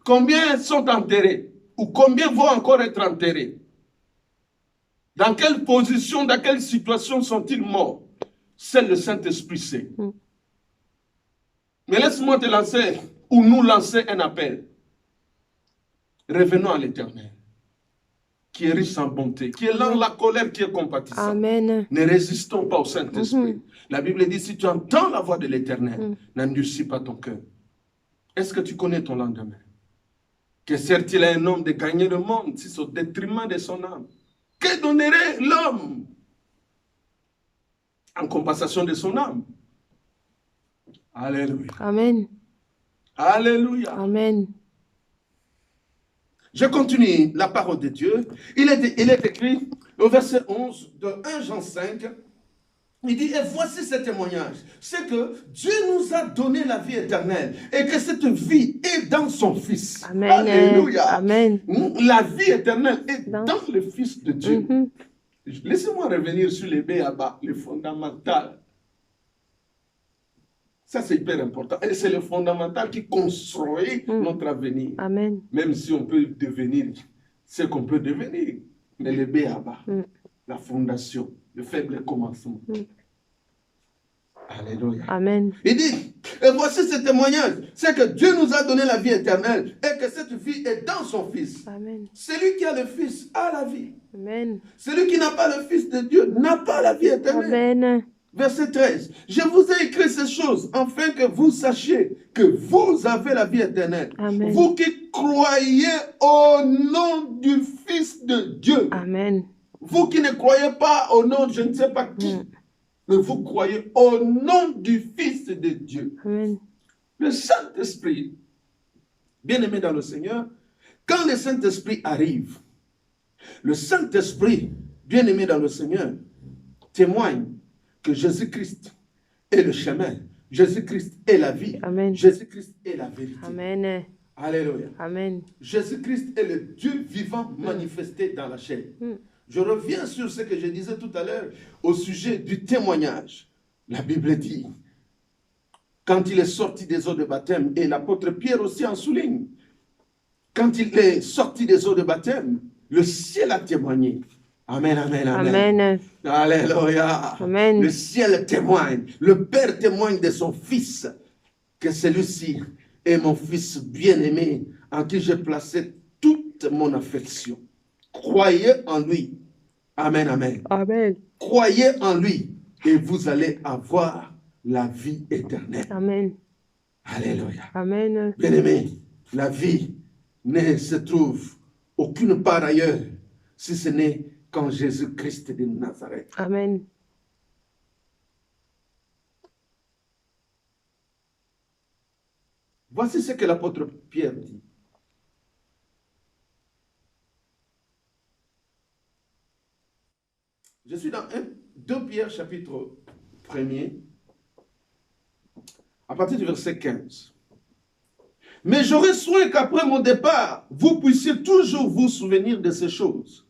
Combien sont enterrés? Ou combien vont encore être enterrés? Dans quelle position, dans quelle situation sont-ils morts? Seul le Saint-Esprit sait. Mais laisse-moi te lancer, ou nous lancer un appel. Revenons à l'Éternel, qui est riche en bonté, qui est lent la colère, qui est compatissant. Amen. Ne résistons pas au Saint-Esprit. La Bible dit, si tu entends la voix de l'Éternel, n'endurcis pas ton cœur. Est-ce que tu connais ton lendemain? Que sert-il à un homme de gagner le monde si c'est au détriment de son âme? Que donnerait l'homme en compensation de son âme? Alléluia. Amen. Alléluia. Amen. Je continue la parole de Dieu. Il est écrit au verset 11 de 1 Jean 5. Il dit, et voici ce témoignage, c'est que Dieu nous a donné la vie éternelle et que cette vie est dans son Fils. Amen. Alléluia. Amen. La vie éternelle est Dans- dans le Fils de Dieu. Laissez-moi revenir sur les B.A.B.A., le fondamental. Ça, c'est hyper important. Et c'est le fondamental qui construit notre avenir. Amen. Même si on peut devenir ce qu'on peut devenir. Mais le B.A.B.A., la fondation, le faible commencement. Alléluia. Amen. Il dit, et voici ce témoignage, c'est que Dieu nous a donné la vie éternelle et que cette vie est dans son Fils. Amen. Celui qui a le Fils a la vie. Amen. Celui qui n'a pas le Fils de Dieu n'a pas la vie éternelle. Amen. Verset 13. Je vous ai écrit ces choses afin que vous sachiez que vous avez la vie éternelle. Amen. Vous qui croyez au nom du Fils de Dieu. Amen. Vous qui ne croyez pas au nom de je ne sais pas qui. Mais vous croyez au nom du Fils de Dieu. Amen. Le Saint-Esprit, bien-aimé dans le Seigneur, quand le Saint-Esprit arrive, le Saint-Esprit, bien-aimé dans le Seigneur, témoigne que Jésus-Christ est le chemin, Jésus-Christ est la vie, Amen. Jésus-Christ est la vérité. Amen. Alléluia. Amen. Jésus-Christ est le Dieu vivant manifesté dans la chair. Je reviens sur ce que je disais tout à l'heure au sujet du témoignage. La Bible dit, quand il est sorti des eaux de baptême, et l'apôtre Pierre aussi en souligne, quand il est sorti des eaux de baptême, le ciel a témoigné. Amen, amen, amen. Amen. Alléluia. Amen. Le ciel témoigne, le Père témoigne de son Fils, que celui-ci est mon Fils bien-aimé, en qui j'ai placé toute mon affection. Croyez en lui. Amen, amen. Amen. Croyez en lui et vous allez avoir la vie éternelle. Amen. Alléluia. Amen. Bien-aimé, la vie ne se trouve aucune part ailleurs, si ce n'est qu'en Jésus-Christ de Nazareth. Amen. Voici ce que l'apôtre Pierre dit. Je suis dans 2 Pierre chapitre 1er, à partir du verset 15. Mais j'aurai soin qu'après mon départ, vous puissiez toujours vous souvenir de ces choses.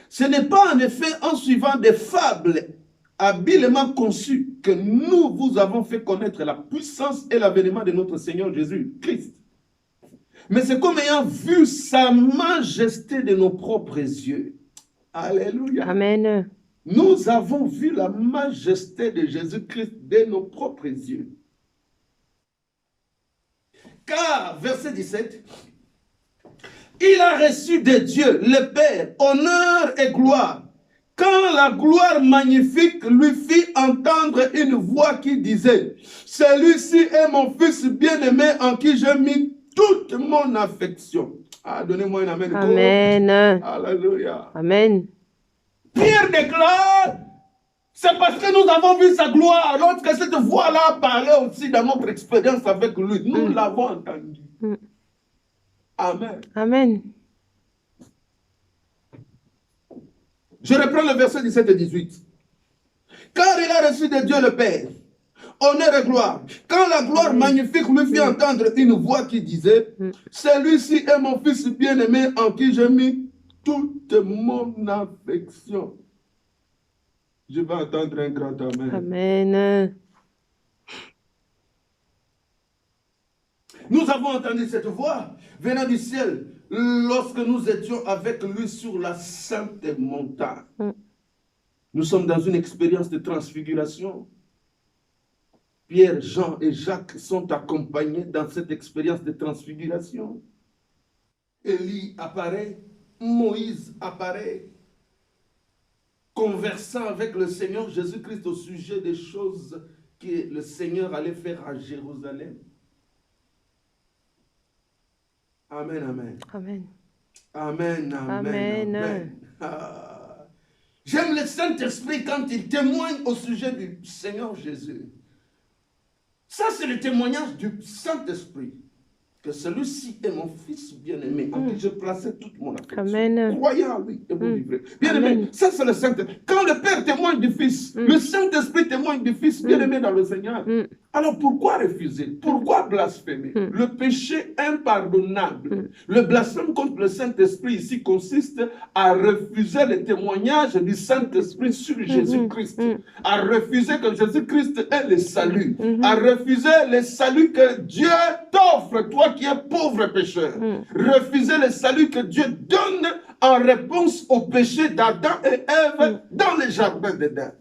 Ce n'est pas en effet en suivant des fables habilement conçues que nous vous avons fait connaître la puissance et l'avènement de notre Seigneur Jésus-Christ. Mais c'est comme ayant vu sa majesté de nos propres yeux. Alléluia. Amen. Nous avons vu la majesté de Jésus-Christ de nos propres yeux. Car, verset 17, il a reçu de Dieu, le Père, honneur et gloire, quand la gloire magnifique lui fit entendre une voix qui disait, « Celui-ci est mon fils bien-aimé en qui j'ai mis toute mon affection. » Ah, donnez-moi une amen. Amen. Alléluia. Amen. Pierre déclare, c'est parce que nous avons vu sa gloire. Lorsque cette voix-là parlait aussi dans notre expérience avec lui, nous l'avons entendu. Amen. Amen. Je reprends le verset 17 et 18. Car il a reçu de Dieu le Père honneur et gloire. Quand la gloire magnifique lui fit entendre une voix qui disait, celui-ci est mon fils bien-aimé en qui j'ai mis toute mon affection. Je vais entendre un grand amen. Amen. Nous avons entendu cette voix venant du ciel lorsque nous étions avec lui sur la sainte montagne. Nous sommes dans une expérience de transfiguration. Pierre, Jean et Jacques sont accompagnés dans cette expérience de transfiguration. Élie apparaît, Moïse apparaît, conversant avec le Seigneur Jésus-Christ au sujet des choses que le Seigneur allait faire à Jérusalem. Amen, amen. Amen. Amen, amen, Amen. amen. J'aime le Saint-Esprit quand il témoigne au sujet du Seigneur Jésus. Ça, c'est le témoignage du Saint-Esprit. Que celui-ci est mon fils bien-aimé, en qui je plaçais toute mon affection. Amen. Croyez en lui et vous vivrez. Bien-aimé, ça c'est le Saint-Esprit. Quand le Père témoigne du Fils, le Saint-Esprit témoigne du Fils bien-aimé dans le Seigneur. Alors pourquoi refuser? Pourquoi blasphémer? Le péché impardonnable, le blasphème contre le Saint-Esprit ici consiste à refuser le témoignage du Saint-Esprit sur Jésus-Christ, à refuser que Jésus-Christ est le salut, à refuser le salut que Dieu t'offre, toi qui es pauvre pécheur. Refuser le salut que Dieu donne en réponse au péché d'Adam et Ève dans le jardin d'Éden.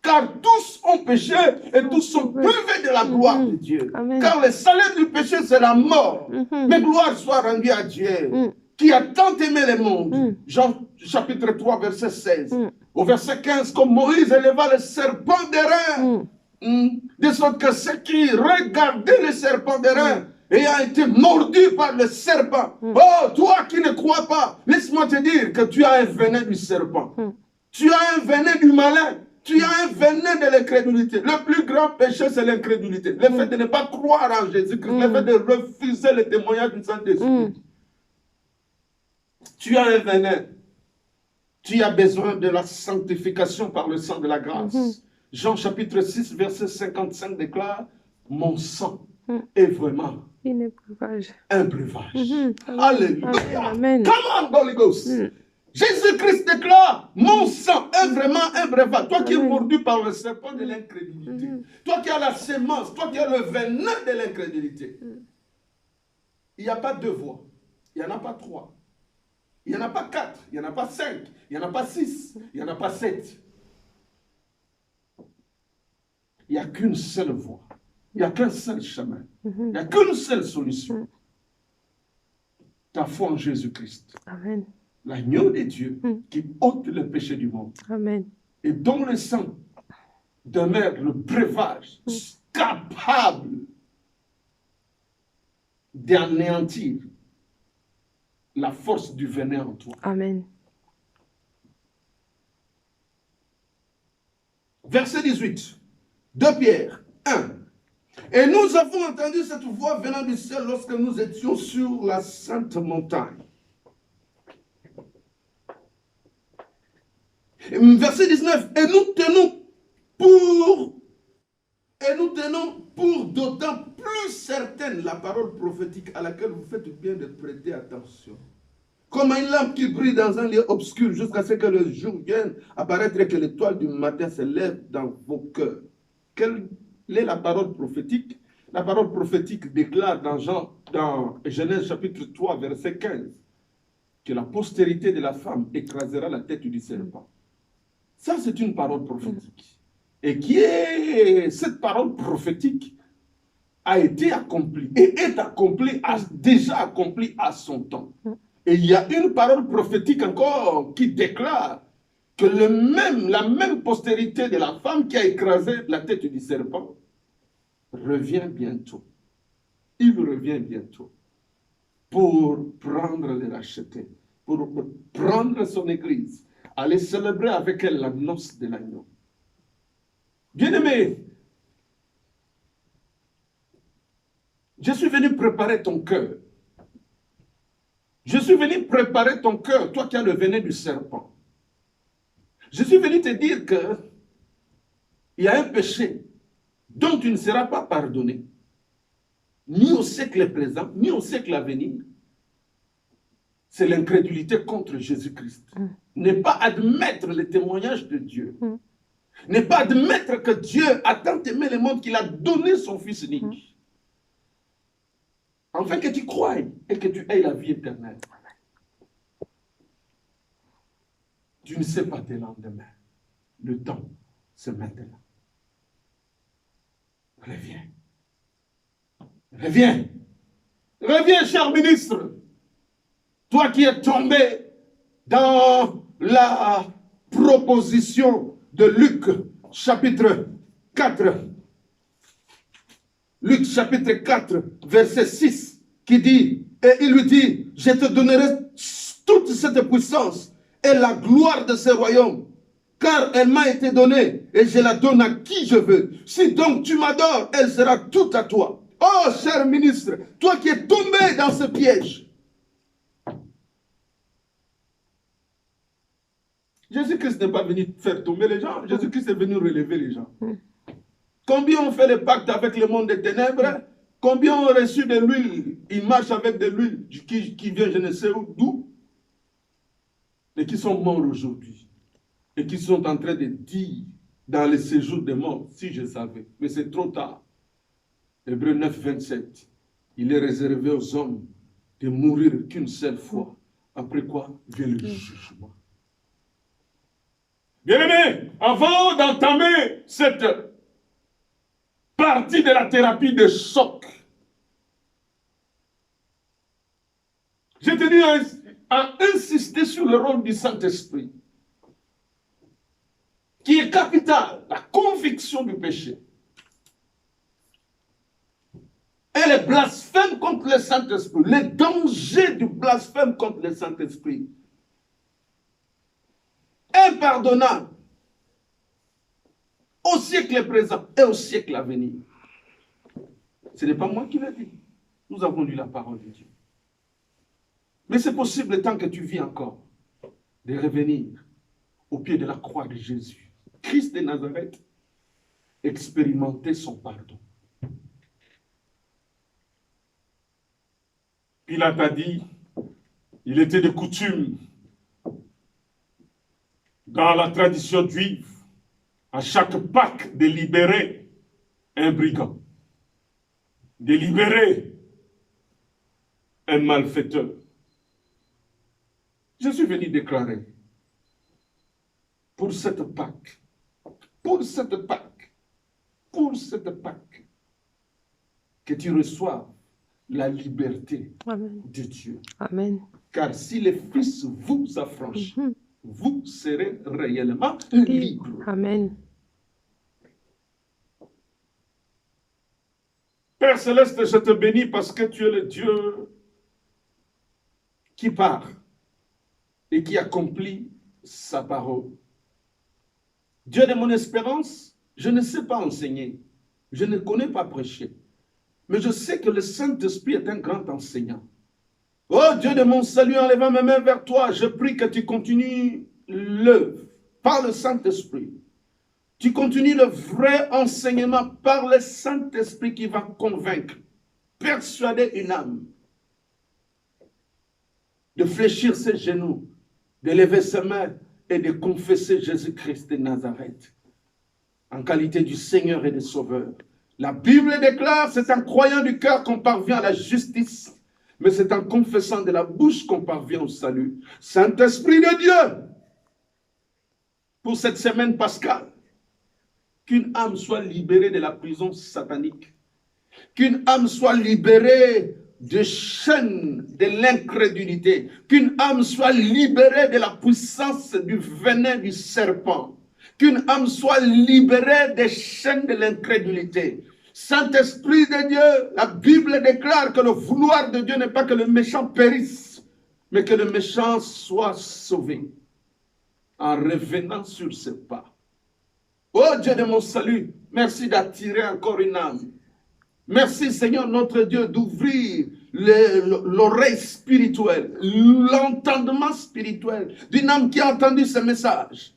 Car tous ont péché et tous sont privés de la gloire de Dieu. Amen. Car le salaire du péché, c'est la mort. Mais gloire soit rendue à Dieu, qui a tant aimé le monde. Jean chapitre 3, verset 16. Au verset 15, comme Moïse éleva le serpent d'airain, de sorte que ceux qui regardaient le serpent d'airain ayant été mordu par le serpent. Oh, toi qui ne crois pas, laisse-moi te dire que tu as un venin du serpent. Tu as un venin du malin. Tu as un venin de l'incrédulité. Le plus grand péché, c'est l'incrédulité. Le fait de ne pas croire en Jésus-Christ. Le fait de refuser le témoignage du Saint-Esprit. Tu as un venin. Tu as besoin de la sanctification par le sang de la grâce. Jean chapitre 6, verset 55 déclare, mon sang est vraiment un breuvage. Alléluia. Amen. Come on, Holy Ghost. Jésus-Christ déclare, mon sang est vraiment un breuvage. Toi qui es mordu par le serpent de l'incrédulité. Toi qui as la sémence, toi qui as le venin de l'incrédulité. Il n'y a pas deux voix. Il n'y en a pas trois. Il n'y en a pas quatre. Il n'y en a pas cinq. Il n'y en a pas six. Il n'y en a pas sept. Il n'y a qu'une seule voie. Il n'y a qu'un seul chemin. Il n'y a qu'une seule solution. Ta foi en Jésus-Christ. Amen. L'agneau de Dieu qui ôte le péché du monde. Amen. Et dont le sang demeure le breuvage capable d'anéantir la force du venin en toi. Amen. Verset 18. 2 Pierre 1. Et nous avons entendu cette voix venant du ciel lorsque nous étions sur la sainte montagne. Verset 19. Et nous tenons pour d'autant plus certaine la parole prophétique à laquelle vous faites bien de prêter attention. Comme une lampe qui brille dans un lieu obscur jusqu'à ce que le jour vienne apparaître et que l'étoile du matin se lève dans vos cœurs. Quelle est la parole prophétique? La parole prophétique déclare dans Genèse chapitre 3, verset 15, que la postérité de la femme écrasera la tête du serpent. Ça, c'est une parole prophétique. Et cette parole prophétique a été accomplie et est accomplie, déjà accomplie à son temps. Et il y a une parole prophétique encore qui déclare que la même postérité de la femme qui a écrasé la tête du serpent revient bientôt. Il revient bientôt pour prendre les rachetés, pour prendre son église, aller célébrer avec elle la noce de l'agneau. Bien-aimé, je suis venu préparer ton cœur. Je suis venu préparer ton cœur, toi qui as le venin du serpent. Je suis venu te dire que il y a un péché dont tu ne seras pas pardonné, ni au siècle présent, ni au siècle à venir. C'est l'incrédulité contre Jésus-Christ. Ne pas admettre le témoignage de Dieu. Ne pas admettre que Dieu a tant aimé le monde qu'il a donné son Fils unique. Afin que tu croies et que tu aies la vie éternelle. Tu ne sais pas tes lendemains. Le temps, c'est maintenant. Reviens. Reviens. Reviens, cher ministre. Toi qui es tombé dans la proposition de Luc, chapitre 4. Luc, chapitre 4, verset 6, qui dit, et il lui dit, je te donnerai toute cette puissance et la gloire de ce royaume, car elle m'a été donnée et je la donne à qui je veux. Si donc tu m'adores, elle sera toute à toi. Oh, cher ministre, toi qui es tombé dans ce piège. Jésus-Christ n'est pas venu faire tomber les gens. Jésus-Christ est venu relever les gens. Combien ont fait le pacte avec le monde des ténèbres? Combien ont reçu de l'huile? Ils marchent avec de l'huile qui vient je ne sais où, d'où? Et qui sont morts aujourd'hui. Et qui sont en train de dire dans le séjour des morts, si je savais. Mais c'est trop tard. Hébreux 9, 27. Il est réservé aux hommes de mourir qu'une seule fois. Après quoi vient le jugement. Bien-aimé, avant d'entamer cette partie de la thérapie de choc, j'ai tenu à insister sur le rôle du Saint-Esprit, qui est capital, la conviction du péché. Et le blasphème contre le Saint-Esprit, le danger du blasphème contre le Saint-Esprit, impardonnable au siècle présent et au siècle à venir. Ce n'est pas moi qui l'ai dit. Nous avons lu la parole de Dieu. Mais c'est possible tant que tu vis encore de revenir au pied de la croix de Jésus. Christ de Nazareth, expérimenter son pardon. Pilate a dit, il était de coutume dans la tradition juive, à chaque Pâques, de libérer un brigand, de libérer un malfaiteur. Je suis venu déclarer, pour cette Pâques, que tu reçois la liberté Amen. de Dieu. Amen. Car si le Fils vous affranchit, vous serez réellement libre. Amen. Père Céleste, je te bénis parce que tu es le Dieu qui part et qui accomplit sa parole. Dieu de mon espérance, je ne sais pas enseigner, je ne connais pas prêcher, mais je sais que le Saint-Esprit est un grand enseignant. Oh Dieu de mon salut, en levant mes mains vers toi, je prie que tu continues l'œuvre par le Saint-Esprit. Tu continues le vrai enseignement par le Saint-Esprit qui va convaincre, persuader une âme de fléchir ses genoux, de lever ses mains et de confesser Jésus-Christ de Nazareth en qualité du Seigneur et de Sauveur. La Bible déclare, c'est en croyant du cœur qu'on parvient à la justice, mais c'est en confessant de la bouche qu'on parvient au salut. Saint-Esprit de Dieu, pour cette semaine pascale, qu'une âme soit libérée de la prison satanique, qu'une âme soit libérée des chaînes de l'incrédulité, qu'une âme soit libérée de la puissance du venin du serpent, qu'une âme soit libérée des chaînes de l'incrédulité. Saint-Esprit de Dieu, la Bible déclare que le vouloir de Dieu n'est pas que le méchant périsse, mais que le méchant soit sauvé en revenant sur ses pas. Oh Dieu de mon salut, merci d'attirer encore une âme. Merci Seigneur notre Dieu d'ouvrir l'oreille spirituelle, l'entendement spirituel d'une âme qui a entendu ce message.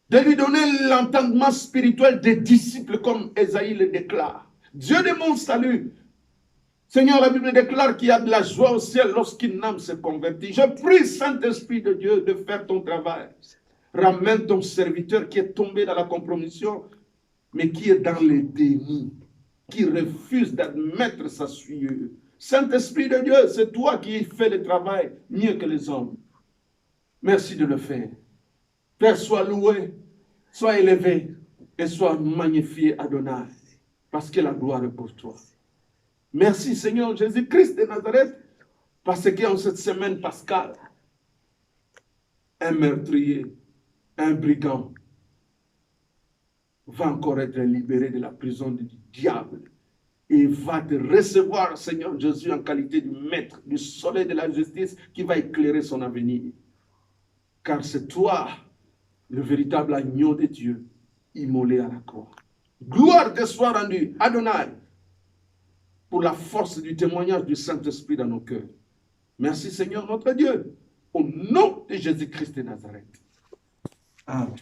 De lui donner l'entendement spirituel des disciples comme Ésaïe le déclare. Dieu de mon salut, Seigneur, la Bible déclare qu'il y a de la joie au ciel lorsqu'une âme se convertit. Je prie, Saint-Esprit de Dieu, de faire ton travail. Ramène ton serviteur qui est tombé dans la compromission, mais qui est dans le déni, qui refuse d'admettre sa souillure. Saint-Esprit de Dieu, c'est toi qui fais le travail mieux que les hommes. Merci de le faire. Père, sois loué, sois élevé et sois magnifié, Adonai, parce que la gloire est pour toi. Merci Seigneur Jésus-Christ de Nazareth, parce qu'en cette semaine pascale, un meurtrier, un brigand va encore être libéré de la prison du diable et va te recevoir, Seigneur Jésus, en qualité de maître du soleil de la justice qui va éclairer son avenir. Car c'est toi, le véritable agneau de Dieu, immolé à la croix. Gloire te soit rendue, Adonai, pour la force du témoignage du Saint-Esprit dans nos cœurs. Merci Seigneur notre Dieu, au nom de Jésus-Christ de Nazareth. Amen.